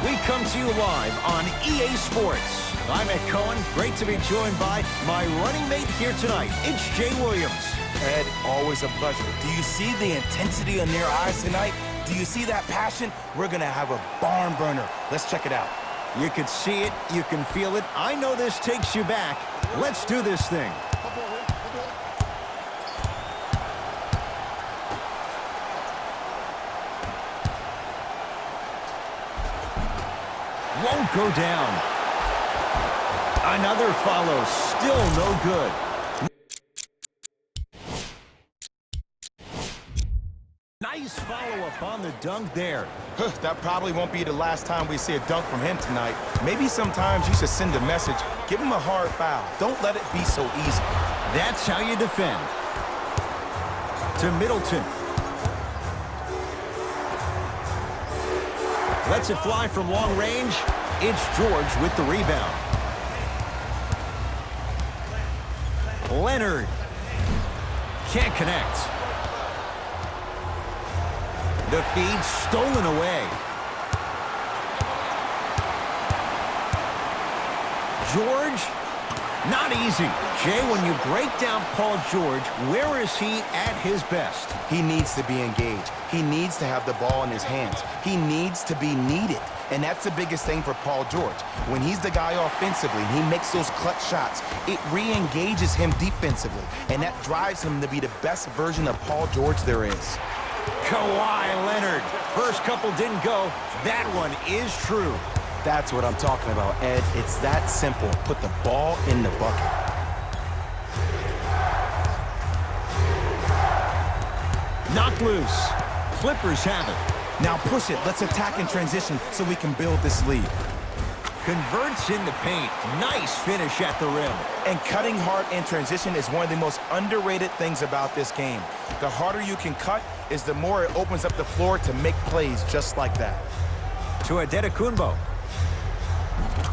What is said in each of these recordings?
We come to you live on EA Sports. I'm Ed Cohen. Great to be joined by my running mate here tonight. It's Jay Williams. Ed, always a pleasure. Do you see the intensity in their eyes tonight? Do you see that passion? We're going to have a barn burner. Let's check it out. You can see it. You can feel it. I know this takes you back. Let's do this thing. Won't go down. Another follow. Still no good. Nice follow-up on the dunk there. That probably won't be the last time we see a dunk from him tonight. Maybe sometimes you should send a message. Give him a hard foul. Don't let it be so easy. That's how you defend. To Middleton. Lets it fly from long range. It's George with the rebound. Leonard. Can't connect. The feed stolen away. George, not easy. Jay, when you break down Paul George, where is he at his best? He needs to be engaged. He needs to have the ball in his hands. He needs to be needed. And that's the biggest thing for Paul George. When he's the guy offensively and he makes those clutch shots, it re-engages him defensively. And that drives him to be the best version of Paul George there is. Kawhi Leonard. First couple didn't go. That one is true. That's what I'm talking about, Ed. It's that simple. Put the ball in the bucket. Knocked loose. Clippers have it. Now push it. Let's attack in transition so we can build this lead. Converts in the paint. Nice finish at the rim. And cutting hard in transition is one of the most underrated things about this game. The harder you can cut is the more it opens up the floor to make plays just like that. To Adetokunbo.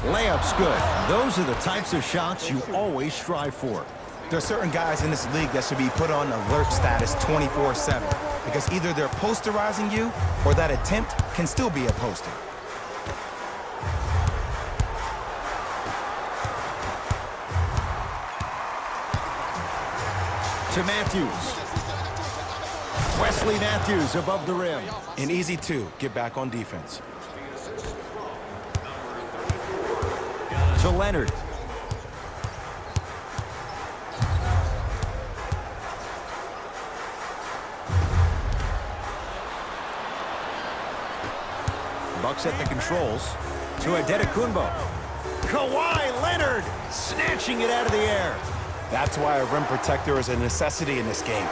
Layup's good. Those are the types of shots you always strive for. There are certain guys in this league that should be put on alert status 24/7 because either they're posterizing you or that attempt can still be a poster. To Matthews. Wesley Matthews above the rim. An easy two. Get back on defense. To Leonard. Bucks at the controls. To Adetokunbo. Kawhi Leonard snatching it out of the air. That's why a rim protector is a necessity in this game.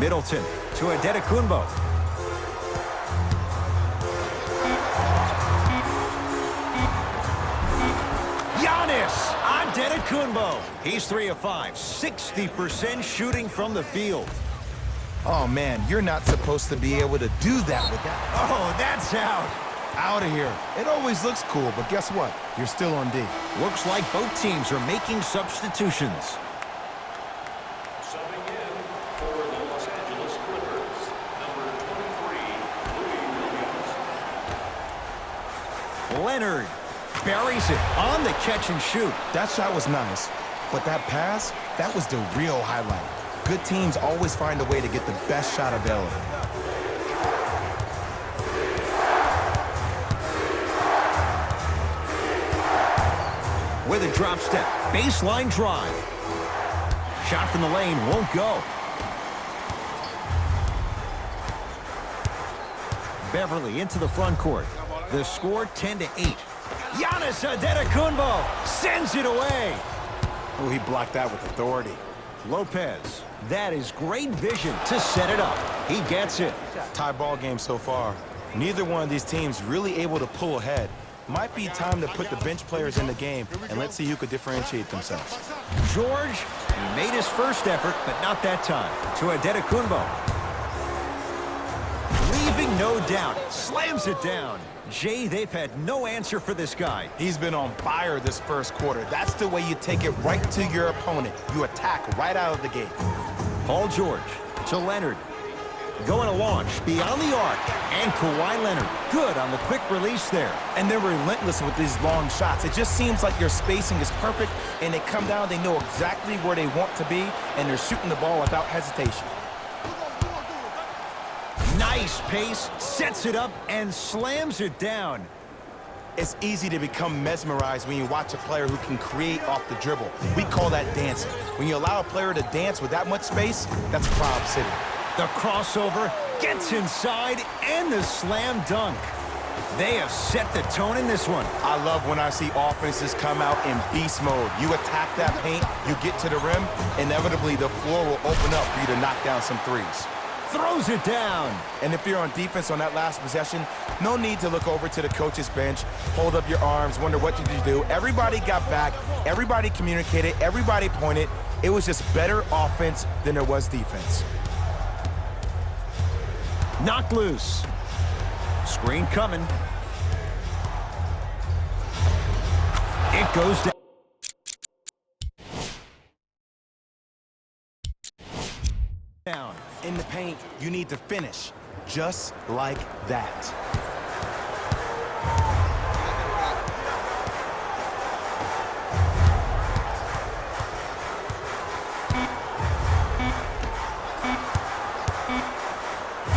Middleton to Adetokunbo. Giannis Adetokunbo. He's 3 of 5, 60% shooting from the field. Oh, man, you're not supposed to be able to do that with that. Oh, that's out. Out of here. It always looks cool, but guess what? You're still on D. Looks like both teams are making substitutions. Subbing in for the Los Angeles Clippers, number 23, Williams. Leonard buries it on the catch and shoot. That shot was nice, but that pass, that was the real highlight. Good teams always find a way to get the best shot available. With a drop step, baseline drive. Shot from the lane won't go. Beverly into the front court. The score 10-8. Giannis Adetokunbo sends it away. Oh, he blocked that with authority. Lopez. That is great vision to set it up. He gets it. Tie ball game so far. Neither one of these teams really able to pull ahead. Might be time to put the bench players in the game, and let's see who could differentiate themselves. George, he made his first effort, but not that time. To Adetokunbo. Leaving no doubt. Slams it down. Jay, they've had no answer for this guy. He's been on fire this first quarter. That's the way you take it right to your opponent. You attack right out of the gate. Paul George to Leonard. Going to launch beyond the arc. And Kawhi Leonard, good on the quick release there. And they're relentless with these long shots. It just seems like their spacing is perfect, and they come down, they know exactly where they want to be, and they're shooting the ball without hesitation. Nice pace, sets it up, and slams it down. It's easy to become mesmerized when you watch a player who can create off the dribble. We call that dancing. When you allow a player to dance with that much space, that's Prob City. The crossover gets inside, and the slam dunk. They have set the tone in this one. I love when I see offenses come out in beast mode. You attack that paint, you get to the rim, inevitably the floor will open up for you to knock down some threes. Throws it down. And if you're on defense on that last possession, no need to look over to the coach's bench, hold up your arms, wonder what did you do. Everybody got back, everybody communicated, everybody pointed. It was just better offense than there was defense. Knocked loose. Screen coming. It goes down. In the paint, you need to finish just like that.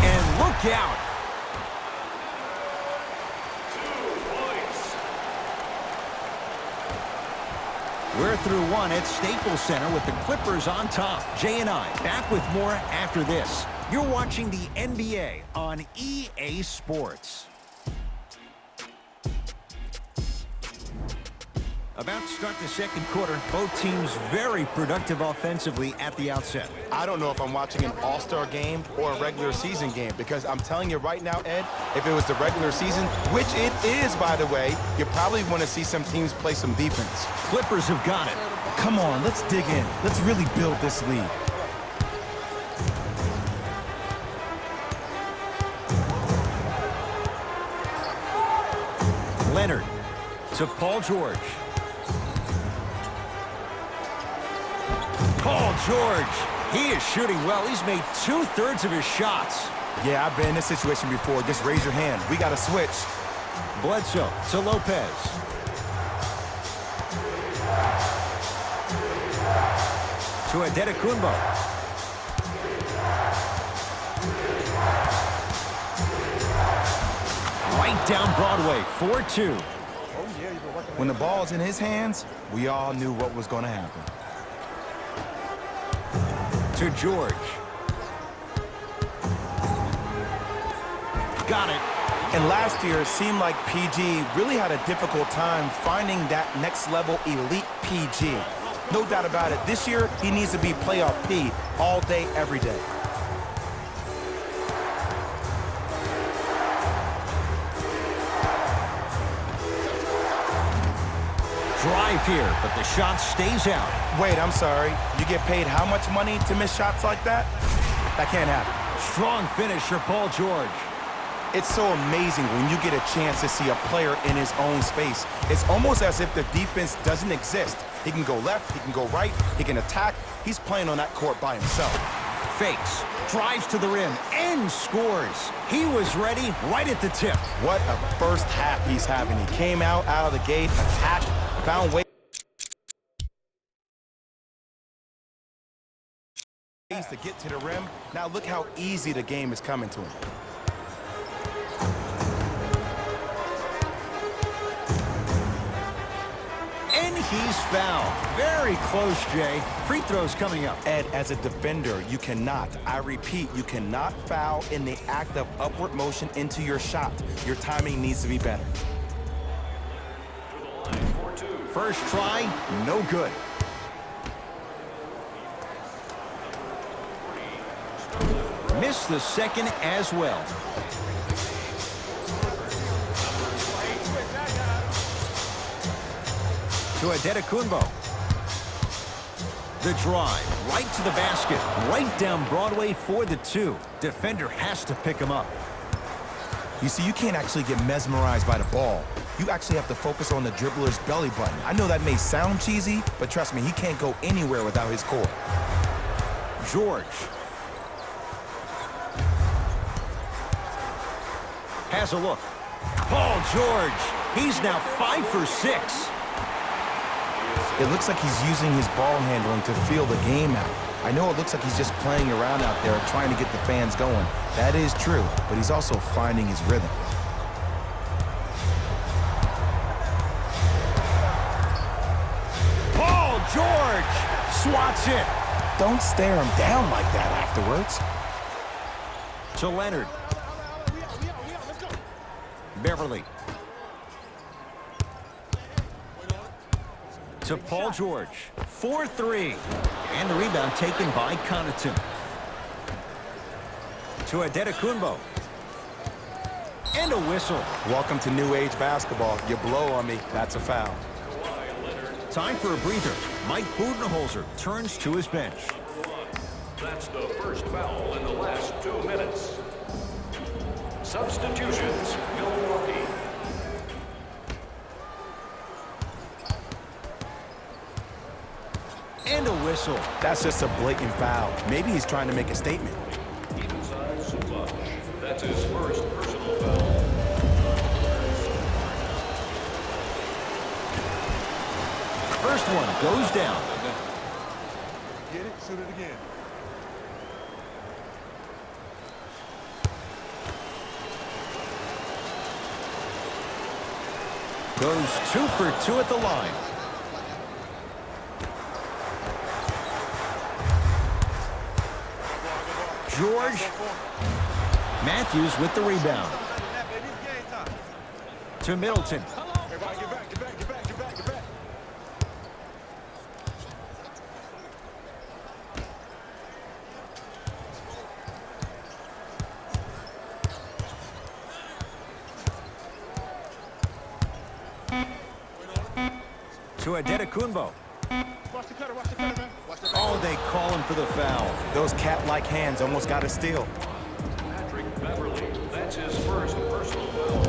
And look out. 2 points. We're through one at Staples Center with the Clippers on top. Jay and I back with more after this. You're watching the NBA on EA Sports. About to start the second quarter. Both teams very productive offensively at the outset. I don't know if I'm watching an all-star game or a regular season game, because I'm telling you right now, Ed, if it was the regular season, which it is, by the way, you probably want to see some teams play some defense. Clippers have got it. Come on, let's dig in. Let's really build this lead. Leonard to Paul George. Paul George, he is shooting well. He's made 2/3 of his shots. Yeah, I've been in this situation before. Just raise your hand. We got to switch. Bledsoe to Lopez. To Adetokunbo. Right down Broadway, 4-2. When the ball's in his hands, we all knew what was going to happen. To George. Got it. And last year, it seemed like PG really had a difficult time finding that next level elite PG. No doubt about it. This year, he needs to be playoff P all day, every day. Drive here, but the shot stays out. Wait, I'm sorry. You get paid how much money to miss shots like that? That can't happen. Strong finish for Paul George. It's so amazing when you get a chance to see a player in his own space. It's almost as if the defense doesn't exist. He can go left, he can go right, he can attack. He's playing on that court by himself. Fakes, drives to the rim, and scores. He was ready right at the tip. What a first half he's having. He came out of the gate, attacked, found ways to get to the rim. Now look how easy the game is coming to him. And he's fouled. Very close, Jay. Free throws coming up. Ed, as a defender, you cannot, I repeat, you cannot foul in the act of upward motion into your shot. Your timing needs to be better. To the line for 2. First try, no good. Missed the second as well. To Adetokunbo. The drive, right to the basket, right down Broadway for the 2. Defender has to pick him up. You see, you can't actually get mesmerized by the ball. You actually have to focus on the dribbler's belly button. I know that may sound cheesy, but trust me, he can't go anywhere without his core. George. has a look. Paul George, he's now 5 for 6. It looks like he's using his ball handling to feel the game out. I know it looks like he's just playing around out there trying to get the fans going. That is true, but he's also finding his rhythm. Paul George swats it. Don't stare him down like that afterwards. To Leonard. Beverly. To Paul George. 4-3. And the rebound taken by Connaughton. To Adetokunbo. And a whistle. Welcome to new age basketball. You blow on me, that's a foul. Time for a breather. Mike Budenholzer turns to his bench. That's the first foul in the last 2 minutes. Substitutions, Milwaukee. And a whistle. That's just a blatant foul. Maybe he's trying to make a statement. Even size Zubac. That's his first personal foul. First one goes down. Get it, shoot it again. Goes 2 for 2 at the line. George. Matthews with the rebound. To Middleton. Everybody get back, get back, get back, get back, get back. To Adetokunbo. Watch the cutter, man. Watch the Oh, they call him for the foul. Those cat-like hands almost got a steal. Patrick Beverly. That's his first personal foul.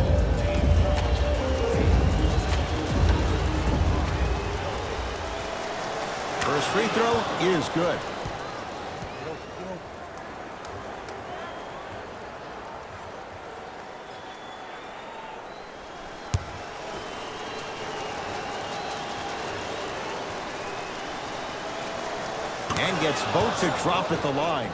First free throw is good. And gets both to drop at the line.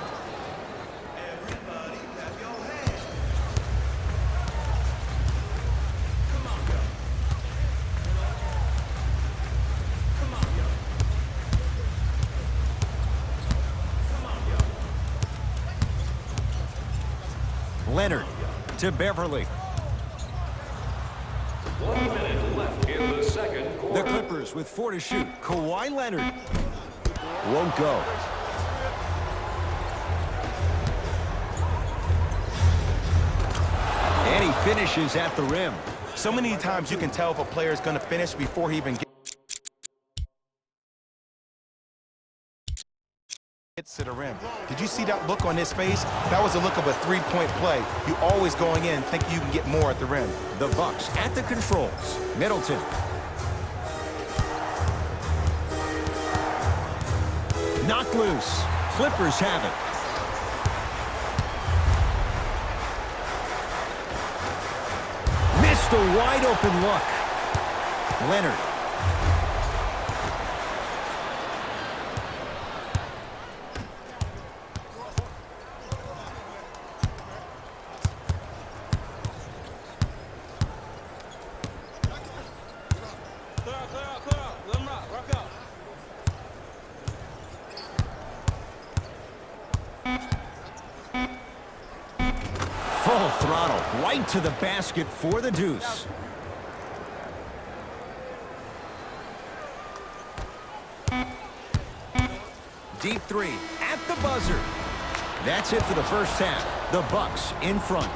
Leonard to Beverly. 1 minute left in the second The quarter. Clippers with 4 to shoot. Kawhi Leonard won't go. And he finishes at the rim. So many times you can tell if a player is going to finish before he even gets to the rim. Did you see that look on his face? That was a look of a three-point play. You always going in thinking you can get more at the rim. The Bucks at the controls. Middleton. Knocked loose. Clippers have it. Missed a wide open look. Leonard. Full throttle, right to the basket for the deuce. Deep three at the buzzer. That's it for the first half. The Bucks in front.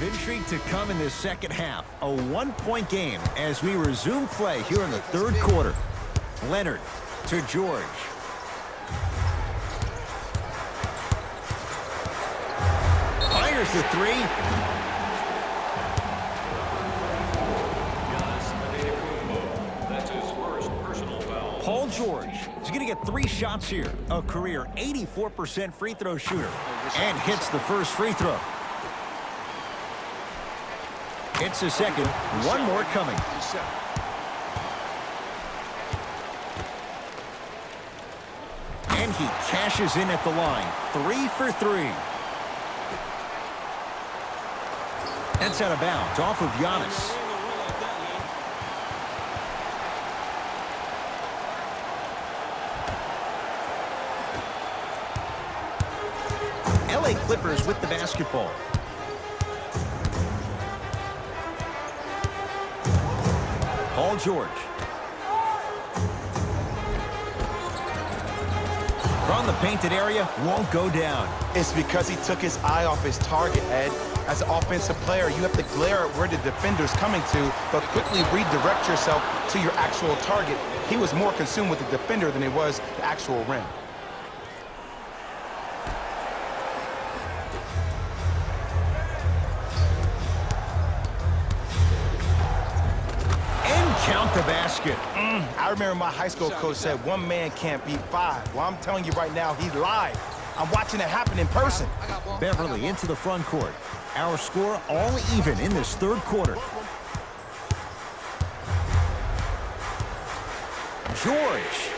Intrigue to come in this second half. A one-point game as we resume play here in the third quarter. Leonard To George. Fires the three. That's his first personal foul. Paul George is going to get 3 shots here. A career 84% free throw shooter. And hits the first free throw. Hits the second. One more coming. And he cashes in at the line. 3 for 3. That's out of bounds off of Giannis. LA Clippers with the basketball. Paul George. From the painted area, won't go down. It's because he took his eye off his target, Ed. As an offensive player, you have to glare at where the defender's coming to, but quickly redirect yourself to your actual target. He was more consumed with the defender than he was the actual rim. Count the basket. I remember my high school coach said one man can't beat 5. Well, I'm telling you right now, he lied. I'm watching it happen in person. Beverly into the front court. Our score all even in this third quarter. George.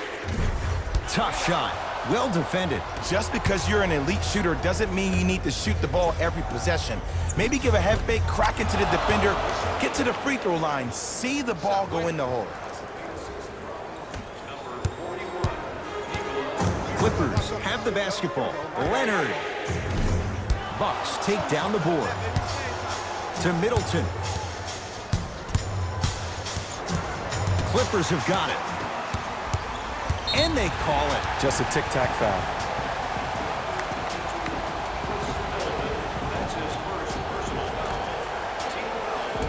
Tough shot. Well defended. Just because you're an elite shooter doesn't mean you need to shoot the ball every possession. Maybe give a head fake, crack into the defender, get to the free throw line, see the ball go in the hole. Clippers have the basketball. Leonard. Bucks take down the board. To Middleton. Clippers have got it. And they call it. Just a tic-tac foul. That's his first personal foul. Team foul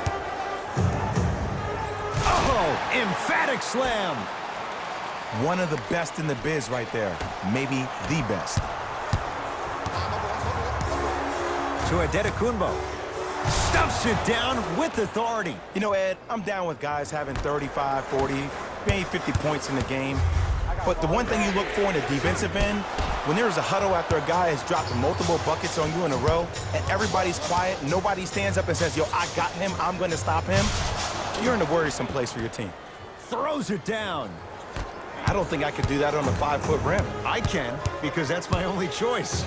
number 2. Oh, emphatic slam. One of the best in the biz right there. Maybe the best. To Adetokunbo. Stuffs it down with authority. You know, Ed, I'm down with guys having 35, 40, maybe 50 points in the game. But the one thing you look for in the defensive end, when there's a huddle after a guy has dropped multiple buckets on you in a row, and everybody's quiet, nobody stands up and says, yo, I got him, I'm going to stop him, you're in a worrisome place for your team. Throws it down. I don't think I could do that on a 5-foot rim. I can, because that's my only choice.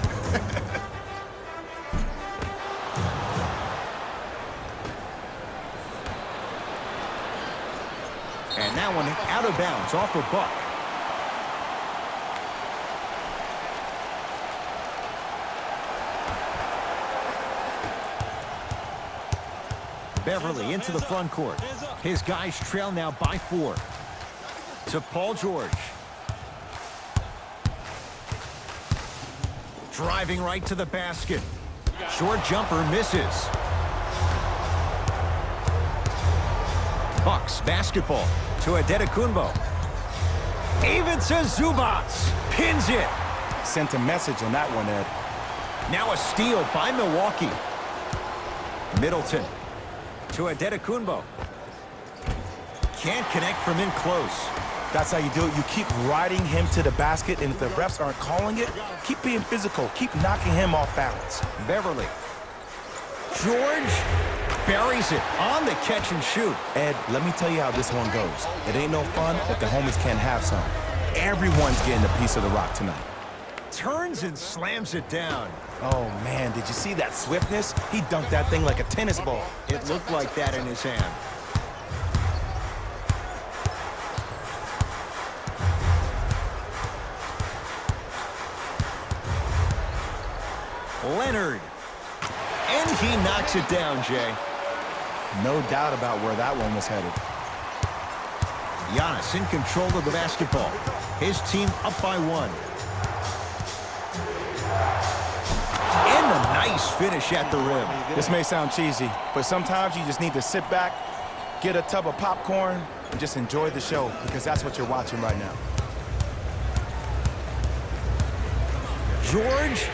And that one out of bounds off of Buck. Beverly into the front court. His guys trail now by 4. To Paul George. Driving right to the basket. Short jumper misses. Bucks basketball to Adetokunbo. Even to Zubats. Pins it. Sent a message on that one, Ed. Now a steal by Milwaukee. Middleton to Adetokunbo. Can't connect from in close. That's how you do it. You keep riding him to the basket, and if the refs aren't calling it, keep being physical. Keep knocking him off balance. Beverly. George buries it on the catch and shoot. Ed, let me tell you how this one goes. It ain't no fun if the homies can't have some. Everyone's getting a piece of the rock tonight. Turns and slams it down. Oh, man, did you see that swiftness? He dunked that thing like a tennis ball. It looked like that in his hand. Leonard. And he knocks it down, Jay. No doubt about where that one was headed. Giannis in control of the basketball. His team up by 1. And a nice finish at the rim. This may sound cheesy, but sometimes you just need to sit back, get a tub of popcorn, and just enjoy the show, because that's what you're watching right now. George,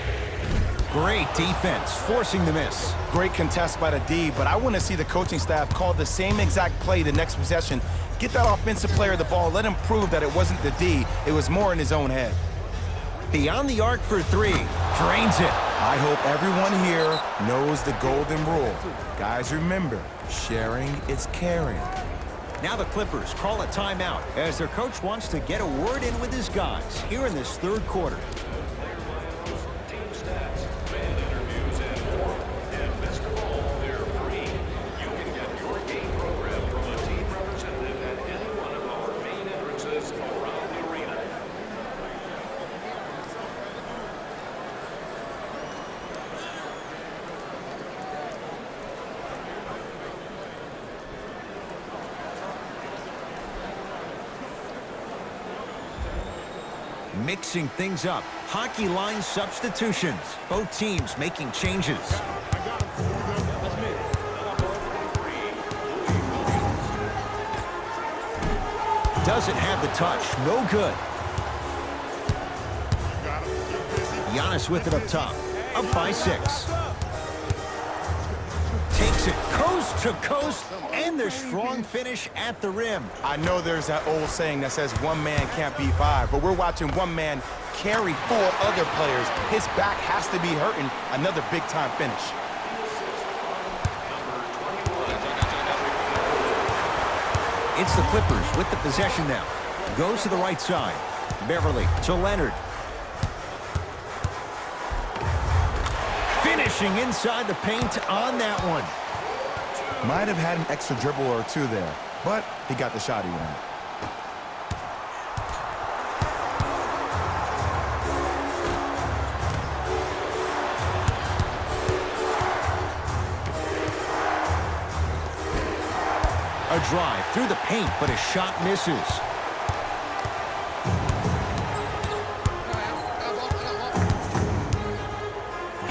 great defense, forcing the miss. Great contest by the D, but I want to see the coaching staff call the same exact play the next possession. Get that offensive player the ball, let him prove that it wasn't the D, it was more in his own head. Beyond the arc for three, drains it. I hope everyone here knows the golden rule. Guys, remember, sharing is caring. Now the Clippers call a timeout as their coach wants to get a word in with his guys here in this third quarter. Team stats, fan interviews, and more. And best of all, they're free. You can get your game program from a team representative at any one of our main entrances around the arena. Mixing things up. Hockey line substitutions. Both teams making changes. Doesn't have the touch. No good. Giannis with it up top. Up by 6. Takes it coast to coast, and their strong finish at the rim. I know there's that old saying that says one man can't beat five, but we're watching one man carry 4 other players. His back has to be hurting. Another big-time finish. It's the Clippers with the possession now. Goes to the right side. Beverly to Leonard. Finishing inside the paint on that one. Might have had an extra dribble or two there, but he got the shot he wanted. A drive through the paint, but his shot misses.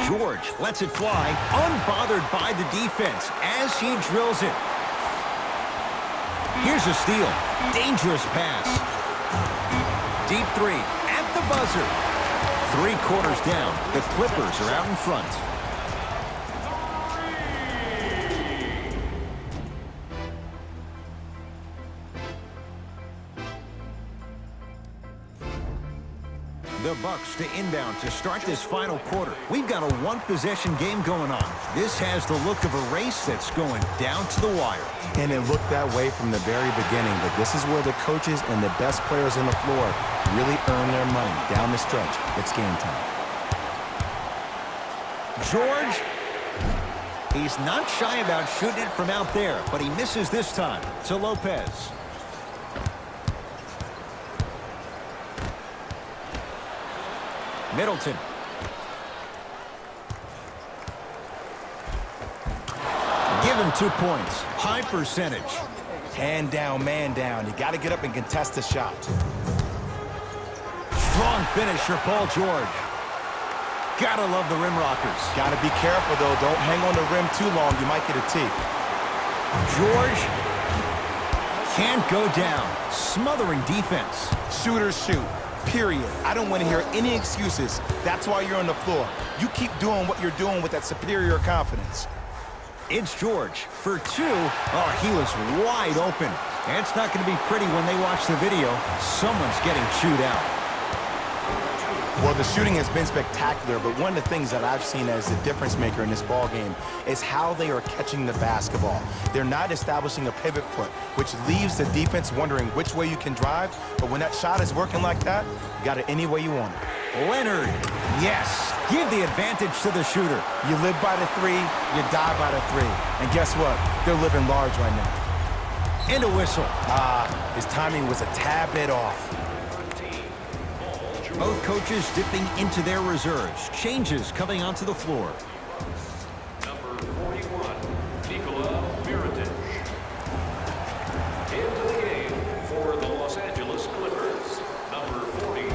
George lets it fly, unbothered by the defense as he drills it. Here's a steal. Dangerous pass. Deep 3 at the buzzer. 3 quarters down. The Clippers are out in front. The Bucks to inbound to start this final quarter. We've got a one-possession game going on. This has the look of a race that's going down to the wire. And it looked that way from the very beginning, but this is where the coaches and the best players on the floor really earn their money down the stretch. It's game time. George, he's not shy about shooting it from out there, but he misses this time to Lopez. Middleton. Given 2 points. High percentage. Hand down, man down. You got to get up and contest the shot. Strong finish for Paul George. Gotta love the rim rockers. Got to be careful, though. Don't hang on the rim too long. You might get a tee. George can't go down. Smothering defense. Shooters shoot. Period. I don't want to hear any excuses. That's why you're on the floor. You keep doing what you're doing with that superior confidence. It's George for 2. Oh, he was wide open. And it's not going to be pretty when they watch the video. Someone's getting chewed out. Well, the shooting has been spectacular, but one of the things that I've seen as the difference maker in this ball game is how they are catching the basketball. They're not establishing a pivot foot, which leaves the defense wondering which way you can drive, but when that shot is working like that, you got it any way you want it. Leonard, yes, give the advantage to the shooter. You live by the 3, you die by the 3. And guess what? They're living large right now. And a whistle. His timing was a tad bit off. Both coaches dipping into their reserves. Changes coming onto the floor. Number 41, Nikola Mirotic. Into the game for the Los Angeles Clippers. Number 40,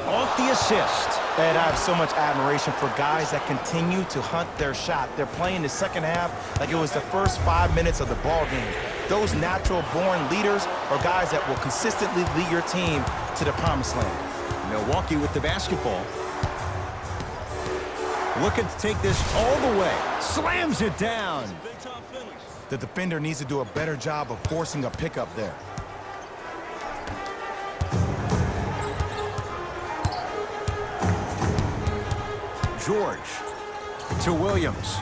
Off the assist. And I have so much admiration for guys that continue to hunt their shot. They're playing the second half like it was the first 5 minutes of the ball game. Those natural-born leaders are guys that will consistently lead your team to the promised land. Milwaukee with the basketball. Looking to take this all the way. Slams it down. The defender needs to do a better job of forcing a pickup there. George to Williams.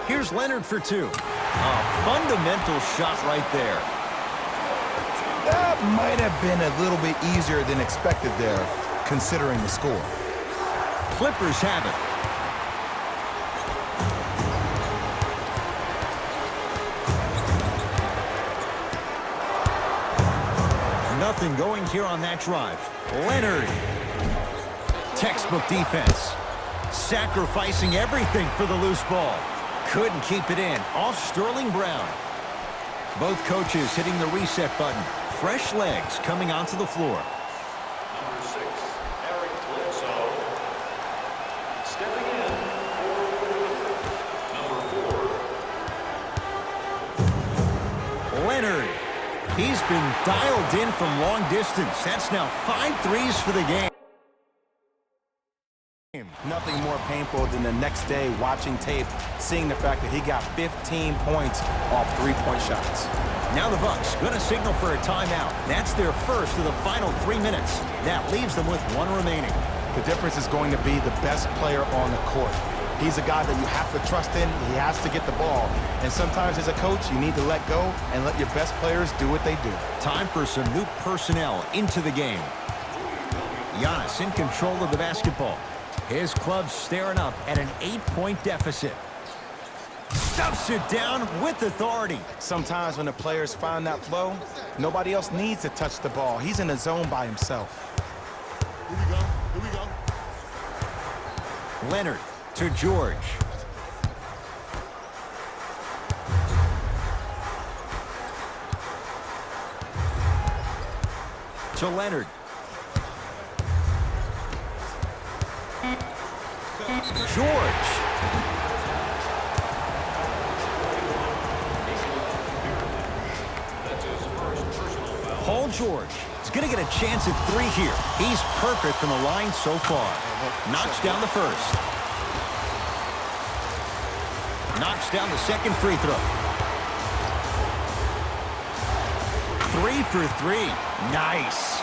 Here's Leonard for two. A fundamental shot right there. That might have been a little bit easier than expected there, considering the score. Clippers have it. Nothing going here on that drive. Leonard. Textbook defense. Sacrificing everything for the loose ball. Couldn't keep it in. Off Sterling Brown. Both coaches hitting the reset button. Fresh legs coming onto the floor. Number 6, Eric Bledsoe. Stepping in for number 4. Leonard. He's been dialed in from long distance. That's now 5 threes for the game. Nothing more painful than the next day watching tape, seeing the fact that he got 15 points off three-point shots. Now the Bucks going to signal for a timeout. That's their first of the final 3 minutes. That leaves them with one remaining. The difference is going to be the best player on the court. He's a guy that you have to trust in. He has to get the ball. And sometimes as a coach, you need to let go and let your best players do what they do. Time for some new personnel into the game. Giannis in control of the basketball. His club staring up at an 8-point deficit. Stuffs it down with authority. Sometimes when the players find that flow, nobody else needs to touch the ball. He's in a zone by himself. Here we go. Here we go. Leonard to George. To Leonard. George. Paul George is going to get a chance at 3 here. He's perfect from the line so far. Knocks down the first. Knocks down the second free throw. 3 for 3. Nice.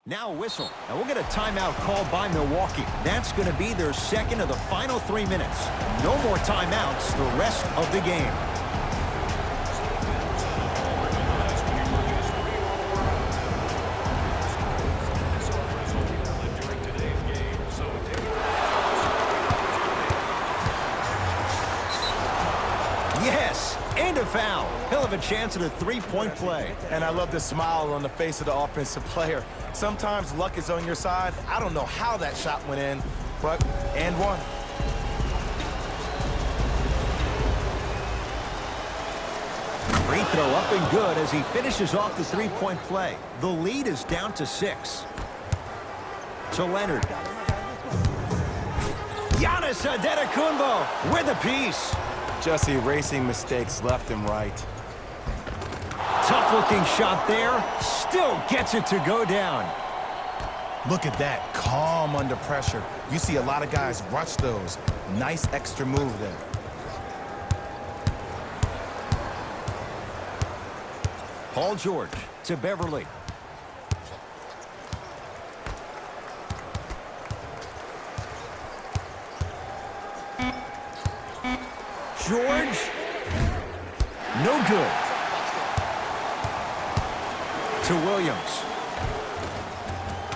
Now a whistle. And we'll get a timeout called by Milwaukee. That's going to be their second of the final 3 minutes. No more timeouts the rest of the game. Yes, and a foul. He'll have a chance at a 3-point play. And I love the smile on the face of the offensive player. Sometimes luck is on your side. I don't know how that shot went in, but and one. Free throw up and good as he finishes off the 3-point play. The lead is down to 6. To Leonard. Giannis Antetokounmpo with a piece. Just erasing mistakes left and right. Tough-looking shot there. Still gets it to go down. Look at that, calm under pressure. You see a lot of guys rush those. Nice extra move there. Paul George to Beverly. George. No good. To Williams.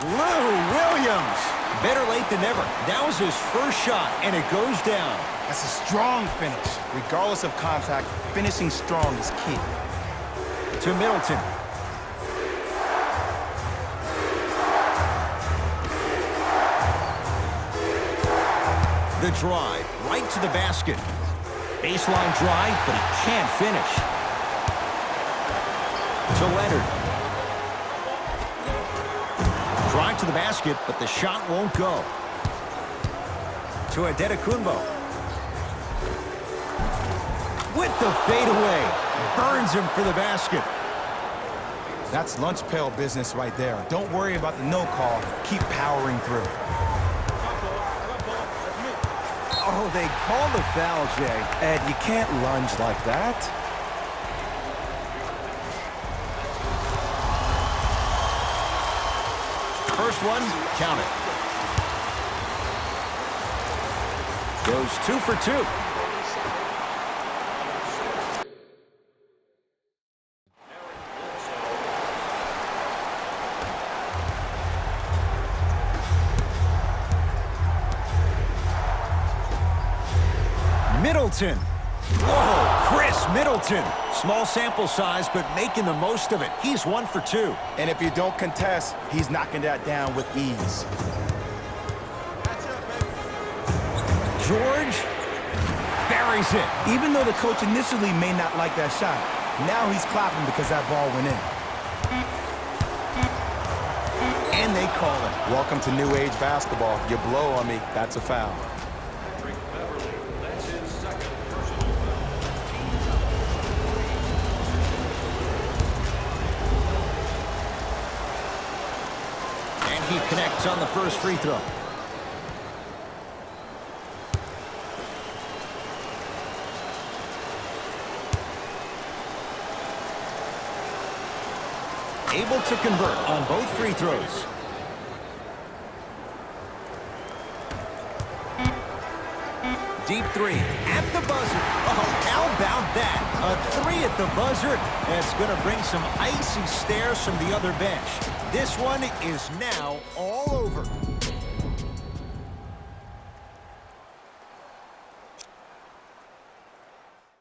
Lou Williams. Better late than never. That was his first shot, and it goes down. That's a strong finish. Regardless of contact, finishing strong is key. To Middleton. The drive right to the basket. Baseline drive, but he can't finish. To Leonard. Drive to the basket, but the shot won't go. To Adetokunbo. With the fadeaway. Burns him for the basket. That's lunch pail business right there. Don't worry about the no call. Keep powering through. Oh, they call the foul, Jay. Ed, you can't lunge like that. First one, count it. Goes 2 for 2. Middleton. Whoa, Chris Middleton. Small sample size, but making the most of it. He's 1 for 2. And if you don't contest, he's knocking that down with ease. George buries it. Even though the coach initially may not like that shot, now he's clapping because that ball went in. And they call it. Welcome to new age basketball. You blow on me, that's a foul. That's his second personal foul. And he connects on the first free throw. Able to convert on both free throws. Deep three at the buzzer. Oh, how about that? A 3 at the buzzer. That's going to bring some icy stares from the other bench. This one is now all